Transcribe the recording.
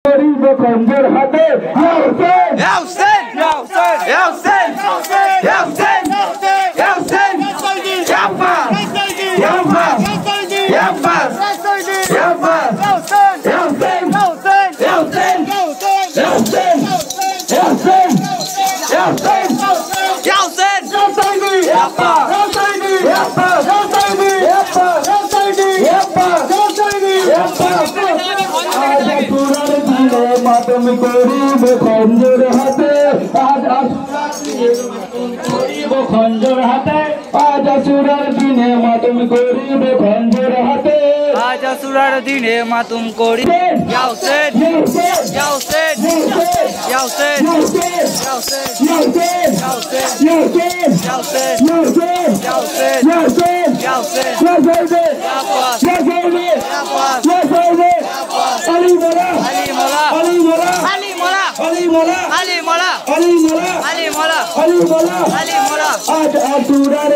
গরিব খঞ্জর হাতে ইয়া হুসেন ইয়া হুসেন ইয়া হুসেন ইয়া হুসেন ইয়া হুসেন ইয়া হুসেন ইয়া আব্বাস ইয়া আব্বাস ইয়া আব্বাস ইয়া আব্বাস ইয়া হুসেন ইয়া হুসেন ইয়া হুসেন ইয়া হুসেন ইয়া হুসেন ইয়া হুসেন ইয়া হুসেন ইয়া আব্বাস ইয়া আব্বাস ইয়া আব্বাস ইয়া আব্বাস ইয়া আব্বাস আজ পুরার দিনে মাতম করিব খঞ্জর হাতে আজ করিব খঞ্জর হাতে আজ আসুরার দিনে মাতম করিব খঞ্জর হাতে আজ আসুরার দিনে মাতুম করি ইয়া হুসেন ইয়া হুসেন ইয়া হুসেন ইয়া হুসেন ইয়া হুসেন ইয়া হুসেন ইয়া হুসেন ইয়া হুসেন ইয়া হুসেন ইয়া হুসেন ইয়া হুসেন ইয়া হুসেন ইয়া আব্বাস ইয়া সাইদি ইয়া আব্বাস ইয়া সাইদি আলী মোলা আলী মোলা আলী মোলা আলী মোলা আলী মোলা আলী মোলা আলী মোলা আলী মোলা আলী মোলা আলী মোলা আজ আসুরার